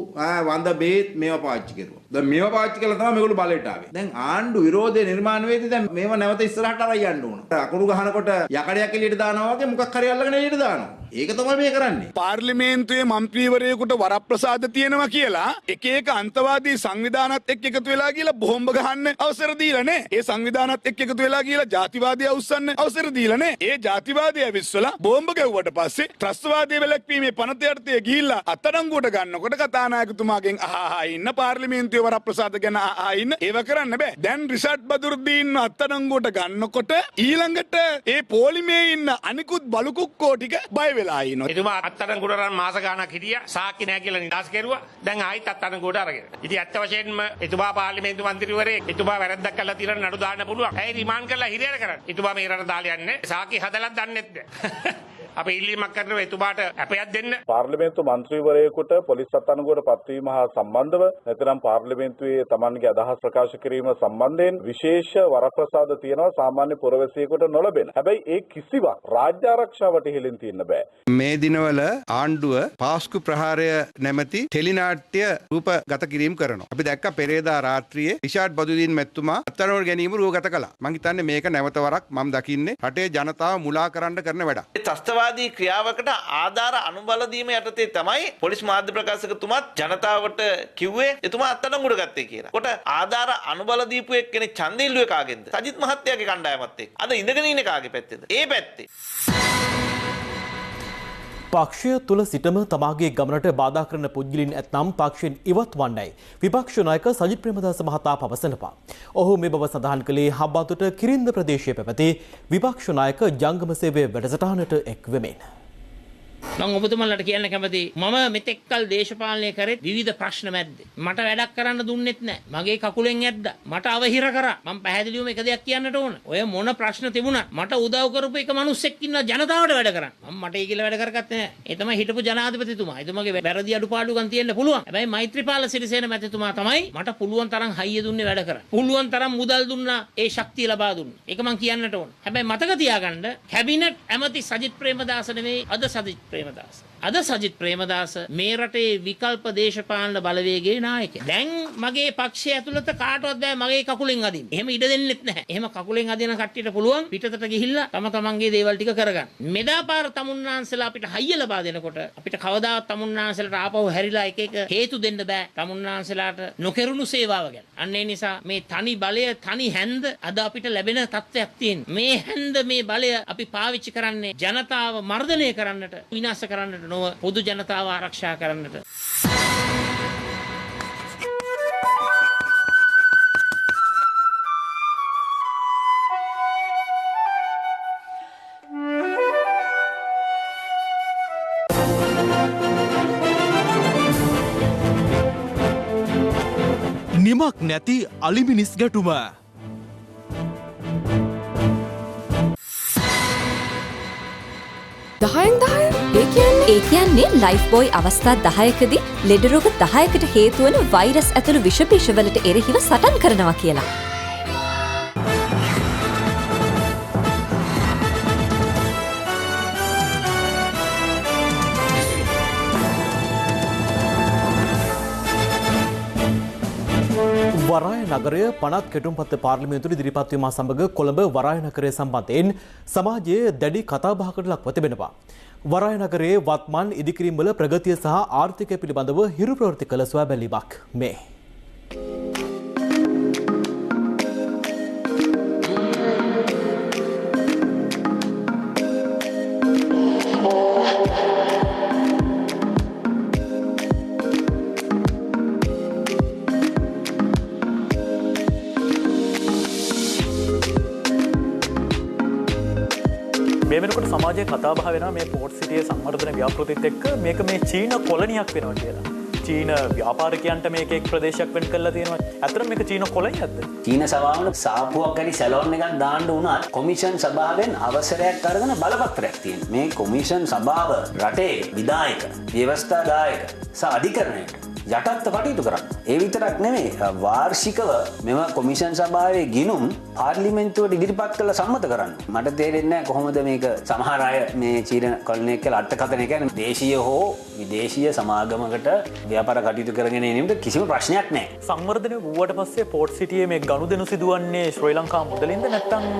වඳ බේත් මේවා පාවිච්චි කරුවා. දැන් මේවා පාවිච්චි කළා තමයි මේගොල්ලෝ බලයට ආවේ. දැන් ආණ්ඩු විරෝධය නිර්මාණය වෙද්දී දැන් මේවා නැවත ඉස්සරහට අරන් යන්න ඕන. අකුරු ගහනකොට යකඩයක් එළියට දානවා වගේ මොකක් හරි අල්ලගෙන එළියට දානවා. ඒක තමයි මේ කරන්නේ. පාර්ලිමේන්තුවේ මන්ත්‍රීවරයෙකුට වරප්‍රසාද තියෙනවා කියලා එක එක අන්තවාදී සංවිධානත් එක්ක එකතු වෙලා කියලා බෝම්බ ගහන්න අවසර දීලා නැහැ. ඒ සංවිධානත් එක්ක එකතු වෙලා කියලා ජාතිවාදී අවුස්සන්න අවසර දීලා නැහැ. ඒ ජාතිවාදී ඇවිස්සලා බෝම්බ ගැව්වට පස්සේ ත්‍රස්තවාදී වැළැක්වීමේ පනත යටතේ ගිහිල්ලා අත්අඩංගුවට ගන්නකොට කතානායකතුමාගෙන් අහහා ඉන්න පාර්ලිමේන්තුවේ වරප්‍රසාද ගැන අහහා ඉන්න ඒව කරන්න බෑ. දැන් රිෂාඩ් බදුරුදීන් අත්අඩංගුවට ගන්නකොට ඊළඟට ඒ පොලිමේ ඉන්න අනිකුත් බලුකුක්කෝ ටික බය වෙලා ඉන්නවා. එතුමා අත්අඩංගුවට අරන් මාස ගාණක් හිටියා. සාක්ෂි නැහැ කියලා නිදාස් කෙරුවා. දැන් ආයිත් අත්අඩංගුවට අරගෙන. ඉතින් ඇත්ත වශයෙන්ම එතුමා පාර්ලිමේන්තු මන්ත්‍රීවරයෙක් එතුමා වැරද්දක් කළා තියෙන නඩු දාන්න පුළුවන්. ඇයි රිමාන්ඩ් කරලා හිරියර කරන්නේ? එතුමා මේ රට දාලා යන්නේ. සාක්ෂි හදලා දන්නෙත් නැහැ. අපි ඉල්ලීමක් කරනවා එතුමාට අපයක් දෙන්න. පාර්ලිමේන්තු මන්ත්‍රීවරයෙකුට පොලිස් අත්අඩංගුවට පත්වීම හා සම්බන්ධව නැත්නම් පාර්ලිමේන්තුවේ තමන්ගේ අදහස් ප්‍රකාශ කිරීම සම්බන්ධයෙන් විශේෂ වරප්‍රසාද තියෙනවා සාමාන්‍ය පුරවැසියෙකුට නොලැබෙන. හැබැයි ඒ කිසිවක් රාජ්‍ය ආරක්ෂාවට හෙළින් තියෙන්න බෑ. මේ දිනවල ආණ්ඩුව පාස්කු ප්‍රහාරය නැමැති ටෙලිනාට්‍ය රූපගත කිරීම කරනවා. අපි දැක්ක පෙරේදා රාත්‍රියේ රිෂාඩ් බදුදීන් මැතිතුමා අත්අඩංගුවට ගැනීම රූපගත කළා. මම හිතන්නේ මේක නැවත වරක් මම දකින්නේ රටේ ජනතාව මුලා කරන්න කරන වැඩක්. ත්‍රස්තවාදී ක්‍රියාවකට ආධාර අනුබල දීම යටතේ තමයි පොලිස් මාධ්‍ය ප්‍රකාශකතුමාත් ජනතාවට කිව්වේ එතුමා අත්අඩංගුවට ගත්තේ කියලා. කොට ආධාර අනුබල දීපු එක්කෙනෙක් ඡන්දය ඉල්ලුවේ කාගෙන්ද? සජිත් මහත්තයාගේ කණ්ඩායමත් එක්ක. අද ඉඳගෙන ඉන්නේ කාගේ පැත්තේද? ඒ පැත්තේ. පක්ෂය තුළ සිටම තමාගේ ගමනට බාධා කරන පුද්ගලින් ඇතනම් පක්ෂයෙන් ඉවත් වන්නයි විපක්ෂ නායක සජිත් ප්‍රේමදාස මහතා පවසනවා. ඔහු මේ බව සඳහන් කළේ හම්බන්තොට කිරින්ද ප්‍රදේශයේ පැවති විපක්ෂ නායක ජංගම සේවයේ වැඩසටහනට එක් වෙමින්. මම ඔබතුමන්ලට කියන්න කැමතියි මම මෙතෙක්කල් දේශපාලනය කරේ විවිධ ප්‍රශ්න මැද්දේ මට වැඩක් කරන්න දුන්නෙත් නැහැ මගේ කකුලෙන් ඇද්දා මට අවහිර කරා මම පැහැදිලිවම එක දෙයක් කියන්නට ඕන ඔය මොන ප්‍රශ්න තිබුණත් මට උදව් කරපු එක මිනිස්සෙක් ඉන්නවා ජනතාවට වැඩ කරන්න මම මට ඒ කියලා වැඩ කරගත්තේ නැහැ ඒ තමයි හිටපු ජනාධිපතිතුමා එතුමාගේ වැරදි අඩුපාඩුකම් තියෙන්න පුළුවන් හැබැයි මෛත්‍රීපාල සිරිසේන මැතිතුමා තමයි මට පුළුවන් තරම් හයිය දුන්නේ වැඩ කරන්න පුළුවන් තරම් මුදල් දුන්නා ඒ ශක්තිය ලබා දුන්නා ඒක මම කියන්නට ඕන හැබැයි මතක තියාගන්න කැබිනට් ඇමති සජිත් ප්‍රේමදාස නෙවෙයි අද සජිත් ප්‍රේමදාස. අද සජිත් ප්‍රේමදාස මේ රටේ විකල්ප දේශපාලන බලවේගයේ නායකයා. දැන් මගේ පක්ෂය ඇතුළත කාටවත් බෑ මගේ කකුලෙන් අදින්න. එහෙම ඉඩ දෙන්නෙත් නැහැ. එහෙම කකුලෙන් අදින කට්ටියට පුළුවන් පිටතට ගිහිල්ලා තම තමන්ගේ දේවල් ටික කරගන්න. මෙදා පාර තමුන්නාන්සලා අපිට හයිය ලබා දෙනකොට අපිට කවදාවත් තමුන්නාන්සලාට ආපහු හැරිලා එක එක හේතු දෙන්න බෑ. තමුන්නාන්සලාට නොකරුණු සේවාව ගැන. අන්න ඒ නිසා මේ තනි බලය තනි හැන්ද අද අපිට ලැබෙන තත්ත්වයක් තියෙනවා. මේ හැන්ද මේ බලය අපි පාවිච්චි කරන්නේ ජනතාව මර්ධනය කරන්නට විනාශ කරන්නට නොව පොදු ජනතාව ආරක්ෂා කරන්නට. නිමක් නැති අලිමිනිස් ගැටුම ඒ කියන්නේ ලයිෆ් බෝයි අවස්ථා 10කදී ලෙඩ රෝග 10කට හේතු වන වෛරස් ඇතුළු විෂ බීජවලට එරෙහිව සටන් කරනවා කියලා. වරාය නගරය පනත් කෙටුම්පත්ත පාර්ලිමේන්තුවේ ඉදිරිපත් වීම සමග කොළඹ වරාය නගරය සම්බන්ධයෙන් සමාජයේ දැඩි කතාබහකට ලක්ව තිබෙනවා. වරාය නගරයේ වත්මන් ඉදිකිරීම් වල ප්‍රගතිය සහ ආර්ථිකය පිළිබඳව හිරු ප්‍රවෘත්ති කළ සොයා බැලීමක් මේ. මේ වෙනකොට සමාජයේ කතාබහ වෙනවා මේ පෝට් සිටියේ සංවර්ධන ව්‍යාපෘතිත් එක්ක මේක මේ චීන කොලනියක් වෙනවා කියලා. චීන ව්‍යාපාරිකයන්ට මේක එක් ප්‍රදේශයක් වෙන් කරලා තියෙනවා. ඇත්තටම මේක චීන කොලනියක්ද? චීන සභාවල සාපුවක් හරි සැලොන් එකක් දාන්න උනා කොමිෂන් සභාවෙන් අවසරයක් අරගෙන බලපත්‍රයක් තියෙනවා. මේ කොමිෂන් සභාව රටේ විධායක, ව්‍යවස්ථාදායක සහ අධිකරණයට යටත්ව කටයුතු කරන්න. ඒ විතරක් නෙමෙයි වාර්ෂිකව මෙම කොමිෂන් සභාවේ ගිණුම් පාර්ලිමේන්තුවට ඉදිරිපත් කළ සම්මත කරන්න. මට තේරෙන්නේ නැහැ කොහොමද මේක සමහර අය මේ චීන කොලනියක් කියලා අර්ථකථනය කියන්නේ දේශීය හෝ විදේශීය සමාගමකට ව්‍යාපාර කටයුතු කරගෙන යන්නේට කිසිම ප්‍රශ්නයක් නැහැ. සංවර්ධනය වුණාට පස්සේ පෝට් සිටියේ මේ ගනුදෙනු සිදුවන්නේ ශ්‍රී ලංකා මුදලින්ද නැත්නම්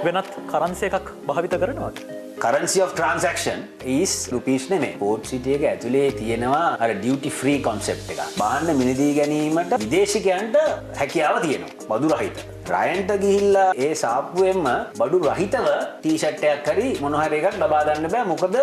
වෙනත් කරන්සි එකක් භාවිත කරනවද? Currency of transaction is rupees නෙමෙයි. පෝට් සිටි එක ඇතුලේ තියෙනවා අර duty free concept එක. බාහන මිලදී ගැනීමට විදේශිකයන්ට හැකියාව තියෙනවා. බදු රහිත. රයන්ට ගිහිල්ලා ඒ සාප්පුවෙන්ම බඩු රහිතව ටී-ෂර්ට් එකක් හරි මොන හරි එකක් ලබා ගන්න බෑ. මොකද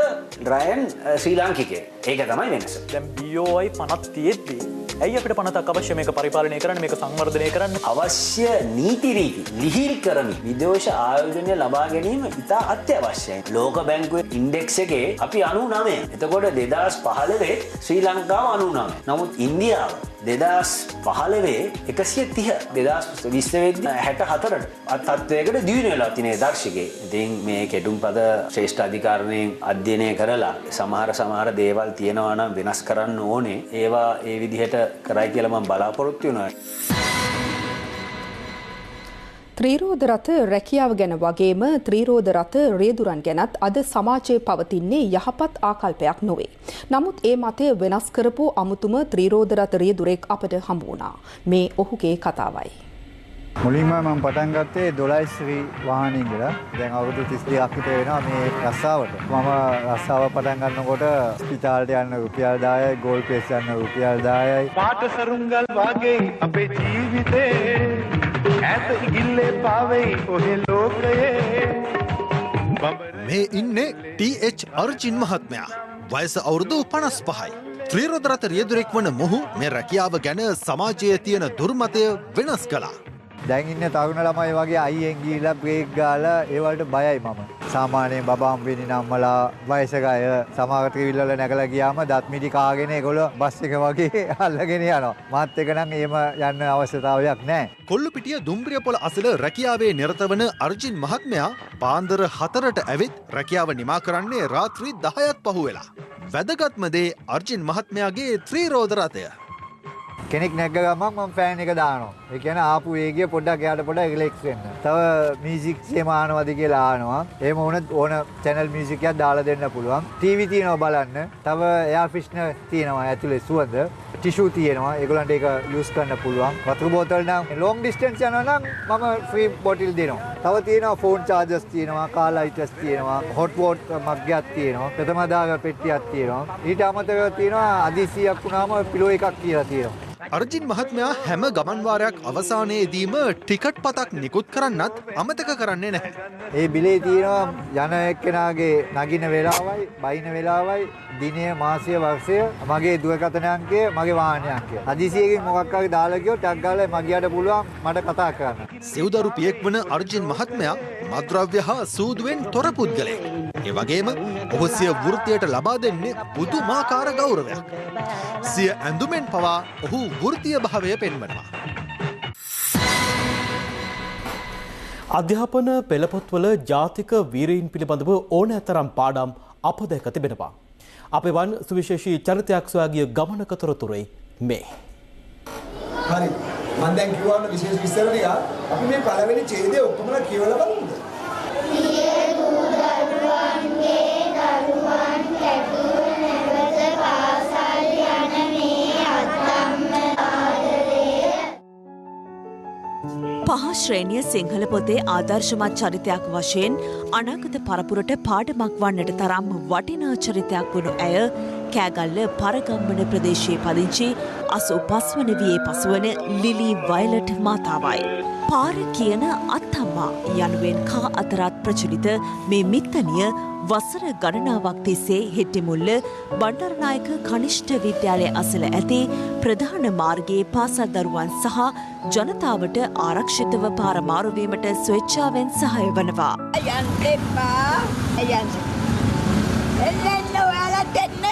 රයන් ශ්‍රී ලාංකිකයෙක්. ඒක තමයි වෙනස. දැන් BOI 50 තියෙද්දි ඇයි අපිට පනතක් අවශ්‍ය මේක පරිපාලනය කරන්න මේක සංවර්ධනය කරන්න අවශ්‍ය නීති රීති ලිහිල් කරමින් විදේශ ආයෝජනය ලබා ගැනීම ඉතා අත්‍යවශ්‍යයි. ලෝක බැංකුවේ ඉන්ඩෙක්ස් එකේ අපි 99. එතකොට 2015 ශ්‍රී ලංකාව 99. නමුත් ඉන්දියාව 2015 130 2020 වෙද්දී 64ට තත්ත්වයකට දියුණු වෙලා තියෙන දර්ශකේ. ඉතින් මේ කෙටුම්පද ශ්‍රේෂ්ඨ අධිකාරියෙන් අධ්‍යයනය කරලා සමහර දේවල් තියෙනවා නම් වෙනස් කරන්න ඕනේ. ඒවා ඒ විදිහට කරයි කියලා මම බලාපොරොත්තු වෙනවා. ත්‍රිරෝද රථ රැකියාව ගැන වගේම ත්‍රිරෝද රථ රියදුරන් ගැනත් අද සමාජයේ පවතින්නේ යහපත් ආකල්පයක් නොවේ. නමුත් ඒ මතය වෙනස් කරපු අමුතුම ත්‍රිරෝද රථ රියදුරෙක් අපට හමු වුණා. මේ ඔහුගේ කතාවයි. මුලින්ම මම පටන් ගත්තේ 12 ශ්‍රී වාහනේ ඉඳලා. දැන් අවුරුදු 32ක් විතර වෙනවා මේ රස්සාවට. මම රස්සාව පටන් ගන්නකොට ස්පිතාලට යන්න රුපියල් 10යි, ගෝල් පේස් යන්න රුපියල් 10යි. පාට සරුංගල් වගේ අපේ ජීවිතේ ඈත ඉගිල්ලේ පාවෙයි ඔහේ ලෝකයේ. මේ ඉන්නේ ටීඑච් අර්ජින් මහත්මයා. වයස අවුරුදු 55යි. ත්‍රිරෝද රථ රියදුරෙක් වන මොහු මේ රැකියාව ගැන සමාජයේ තියෙන දුර්මතය වෙනස් කළා. දැන් ඉන්න තරුණ ළමයි වගේ අයියෙන් ගිහිල්ලා බ්‍රේක් ගාලා ඒ වලට බයයි මම. සාමාන්‍යයෙන් බබාම් වෙන්නේ නම්මලා වයසක අය සමහර ත්‍රිවිල් වල නැගලා ගියාම දත් මිටි කාගෙන ඒගොල්ලෝ බස් එක වගේ අල්ලගෙන යනවා. මාත් එක නම් එහෙම යන්න අවශ්‍යතාවයක් නැහැ. කොල්ලුපිටිය දුම්රියපොළ අසල රැකියාවේ නිරත වන අර්ජින් මහත්මයා පාන්දර 4ට ඇවිත් රැකියාව නිමා කරන්නේ රාත්‍රී 10ත් පහුවෙලා. වැදගත්ම දේ අර්ජින් මහත්මයාගේ ත්‍රිරෝද රථය. කෙනෙක් නැග්ග ගමන් මම ෆෑන් එක දානවා. ඒ කියන්නේ ආපු වේගය පොඩ්ඩක් එහාට පොඩ්ඩක් රිලැක්ස් වෙන්න. තව මියුසික් සේම ආනවද කියලා ආනවා. එහෙම වුණත් ඕන channel music එකක් දාලා දෙන්න පුළුවන්. ටීවී තියෙනවා බලන්න. තව එයාර් ෆ්‍රෙෂ්නර් තියෙනවා ඇතුලේ සුවඳ. ටිෂු තියෙනවා. ඒගොල්ලන්ට ඒක යූස් කරන්න පුළුවන්. වතුර බෝතල් නම් long distance යනවා නම් මම ෆ්‍රී බොටල් දෙනවා. තව තියෙනවා ෆෝන් chargers තියෙනවා, කාර් ලයිටර්ස් තියෙනවා, hot water මග්ගයක් තියෙනවා, ප්‍රථම දාග පෙට්ටියක් තියෙනවා. ඊට අමතරව තියෙනවා අදිසියක් වුණාම පිලෝ එකක් කියලා තියෙනවා. අර්ජින් මහත්මයා හැම ගමන් වාරයක් අවසානයේදීම ටිකට් පතක් නිකුත් කරන්නත් අමතක කරන්නේ නැහැ. ඒ බිලේ තියෙනවා යන එක්කෙනාගේ නගින වෙලාවයි, බයින වෙලාවයි, දිනය, මාසය, වර්ෂය, මගේ දුරකථන අංකය, මගේ වාහන අංකය. හදිසියකින් මොකක් හරි දාලා ගියොත් ටක් ගාලා මගියට පුළුවන් මට කතා කරන්න. සිව්දරු පියෙක් වන අර්ජින් මහත්මයා මද්ද්‍රව්‍ය හා සූදුවෙන් තොර පුද්ගලයෙක්. ඒ වගේම ඔහු සිය වෘත්තියට ලබා දෙන්නේ පුදුමාකාර ගෞරවයක්. සිය ඇඳුමෙන් පවා ඔහු වෘත්තීය භාවය පෙන්වනවා. අධ්‍යාපන පෙළපොත්වල ජාතික වීරයින් පිළිබඳව ඕනෑතරම් පාඩම් අප දැක තිබෙනවා. අපේ වන් සුවිශේෂී චරිතයක් සොයා ගිය ගමනක තොරතුරුයි මේ. හරි. මම දැන් කිව්වම විශේෂ විස්තර ටික අපි මේ පළවෙනි ඡේදය ඔක්කොමලා කියවලා බලමුද? පහ ශ්‍රේණිය සිංහල පොතේ ආදර්ශමත් චරිතයක් වශයෙන් අනාගත පරපුරට පාඩමක් වන්නට තරම් වටිනා චරිතයක් වුණු ඇය කෑගල්ල පරගම්බන ප්‍රදේශයේ පදිංචි 85 වන වියේ පසුවන ලිලි වයලට් මාතාවයි. පාර කියන අත්තම්මා යනුවෙන් කා අතරත් ප්‍රචලිත මේ මිත්තනිය වසර ගණනාවක් තිස්සේ හෙට්ටිමුල්ල බණ්ඩාරනායක කනිෂ්ඨ විද්‍යාලය අසල ඇති ප්‍රධාන මාර්ගයේ පාසල් දරුවන් සහ ජනතාවට ආරක්ෂිතව පාර මාරු වීමට ස්වේච්ඡාවෙන් සහාය වනවා. යන්න එපා. යන්න. එන්න ඔයාලා දෙන්න.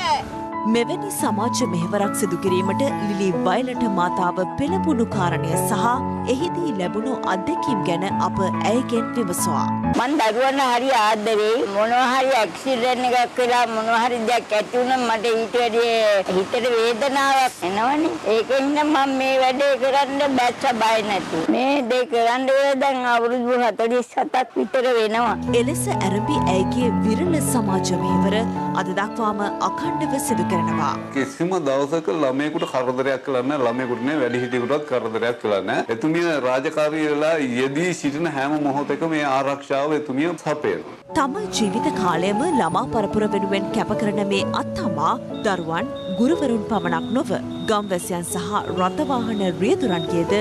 මෙවැනි සමාජ මෙහෙවරක් සිදු කිරීමට ලිලි වයලට මාතාව පෙළඹුණු කාරණය සහ එහිදී ලැබුණු අත්දැකීම් ගැන අප ඇයගෙන් විමසුවා. මං දරුවන හරි ආදරේ මොනවා හරි ඇක්සිඩන්ට් එකක් වෙලා මොනවා හරි දෙයක් ඇති වුණා මට ඊට වැඩිය හිතට වේදනාවක් එනවනේ. ඒකෙන් මම මේ වැඩේ කරන්න බැස්ස බය නැති. මේ දේ කරන්න දැන් අවුරුදු 47ක් විතර වෙනවා. එලෙස ඇරඹි ඇයගේ විරල සමාජ මෙහෙවර අද දක්වාම අඛණ්ඩව සිදු කරනවා. කිසිම දවසක ළමයෙකුට කරදරයක් කළා නැහැ, ළමයෙකුට නෙවෙයි වැඩිහිටියෙකුටත් කරදරයක් කළා නැහැ. එතුමිය රාජකාරී වෙලා යෙදී සිටින හැම මොහොතකම මේ ආරක්ෂාව එතුමිය සපයනවා. තම ජීවිත කාලයම ළමා පරපුර වෙනුවෙන් කැප කරන මේ අත්තම්මා දරුවන් ගුරුවරුන් පමණක් නොව ගම්වැසියන් සහ රථවාහන රියදුරන්ගේද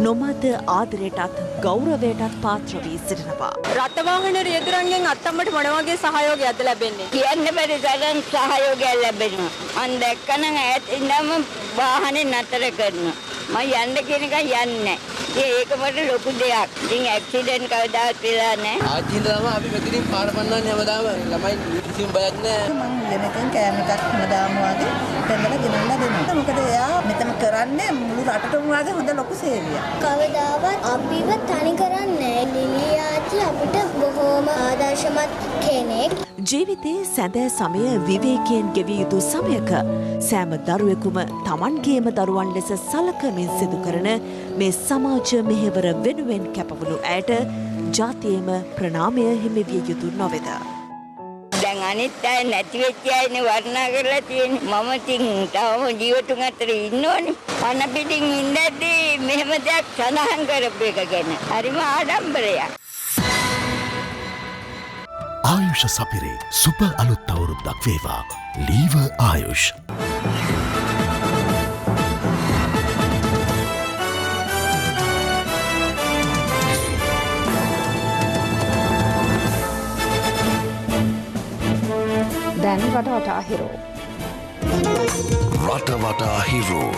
නොමද ආදරයටත් ගෞරවයටත් පාත්‍ර වී සිටිනවා. රථවාහන රියදුරන්ගෙන් අත්තම්මට මොන වගේ සහයෝගයක්ද ලැබෙන්නේ? කියන්න බැරි තරම් සහයෝගයක් ලැබෙනවා. මම දැක්කනම් ඈත ඉඳන්ම වාහනේ නතර කරනවා. මම යන්න කියන එක යන්නේ නැහැ. ඒක මට ලොකු දෙයක්. ඉතින් ඇක්සිඩන්ට් කවදාවත් වෙලා නැහැ. ආච්චිලා අපි මෙතනින් පාර පන්නන්නේ හැමදාම ළමයි කිසිම බයක් නැහැ. මම ළමකෙන් කෑම එකක් හැමදාම වගේ දෙන්නලා ගෙනල්ලා දෙනවා. මොකද එයා මෙතන කරන්නේ මුළු රටටම වගේ හොඳ ලොකු සේවයක්. කවදාවත් අපිව තනි කරන්නේ ලිලියාචි අපිට බොහෝම ආදර්ශමත් කෙනෙක්. ජීවිතයේ සැදෑ සමය විවේකයෙන් ගෙවිය යුතු සමයක සෑම දරුවෙකුම තමන්ගේම දරුවන් ලෙස සලකමින් සිදු කරන මේ සමාජ මෙහෙවර වෙනුවෙන් කැපවුණු ඇයට ජාතියේම ප්‍රණාමය හිමිවිය යුතු නොවේද? දැන් අනිත් අය නැති වෙච්ච අයනේ වර්ණනා කරලා තියෙන්නේ. මම ඉතින් තවම ජීවතුන් අතර ඉන්නෝනේ. අන පිටින් ඉඳද්දී මෙහෙම දෙයක් සඳහන් කරපු එක ගැන හරිම ආඩම්බරයක්. ආයුෂ සපිරේ සුප අලුත් අවුරුද්දක් වේවා. ලීව ආයුෂ්. දැන් රටවටා හිරෝ. රටවටා හිරෝ.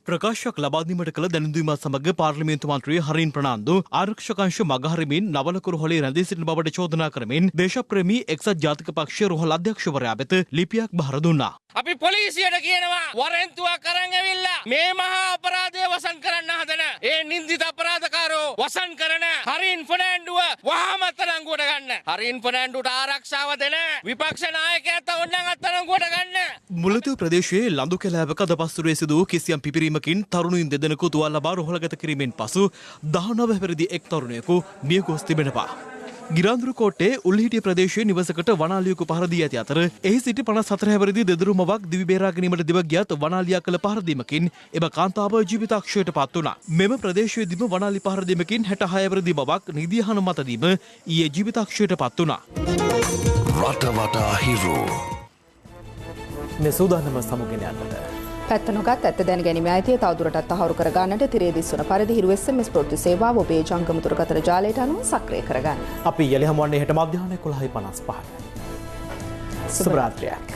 ප්‍රකාශයක් ලබාදීමට කළ දැනුදීමත් සමග පාර්ලිමේන්තු මන්ත්‍රී හරින් ප්‍රනාන්දු ආරක්ෂකංශ මගහරිමින් නවලකුරු හොලේ රැඳී සිටින බවට චෝදනා කරමින් දේශප්‍රේමී එක්සත් ජාතික පක්ෂයේ රුහල් අධ්‍යක්ෂවරයා වෙත ලිපියක් බහර දුන්නා. අපි පොලිසියට කියනවා වරෙන්තුවක් අරන් ඇවිල්ලා මේ මහා අපරාධය වසන් කරන්න හදන ඒ නින්දිත අපරාධකාරෝ වසන් කරන හරින් ෆර්නෑන්ඩුව වහාම අත්අඩංගුවට ගන්න. හරින් ෆර්නෑන්ඩුට ආරක්ෂාව දෙන විපක්ෂ ናයකයාට ඕනනම් අත්අඩංගුවට ගන්න. මුලතිව් ප්‍රදේශයේ ලඳු කැලෑවක අදපස්තුරේ සිදු කිසියම් පිපිරීමකින් තරුණයින් දෙදෙනෙකු තුවාල ලබා රුහලගත කිරීමෙන් පසු 19 පැවිදි එක් තරුණයෙකු මිය ගොස් තිබෙනවා. ගිරාඳුරු කෝට්ටේ උල්හිටිය ප්‍රදේශයේ නිවසකට වනාලියෙකු පහර දී ඇති අතර එහි සිටි 54 හැවිරිදි දෙදරු මවක් දිවි බේරා ගැනීමට දිව ගියත් වනාලියා කළ පහර දීමකින් එම කාන්තාව ජීවිතාක්ෂයට පත් වුණා. මෙම ප්‍රදේශයේදීම වනාලි පහර දීමකින් 66 හැවිරිදි මවක් නිදිහන මත දීම ඊයේ ජීවිතාක්ෂයට පත් වුණා. රටවටා හිරෝ. මේ සූදානම සමුගෙන යන්නට පැත්ත නොගත් ඇත්ත දැන ගැනීම අයිතිය තවදුරටත් තහවුරු කර ගන්නට තිරේ දිස්වන පරිදි හිරු SMS ප්‍රවෘත්ති සේවාව ඔබේ ජංගම දුරකථන ජාලයට අනුව සක්‍රිය කරගන්න. අපි යලි හමුවන්නේ හෙට මධ්‍යහ්න 11:55. සුබ රාත්‍රියක්.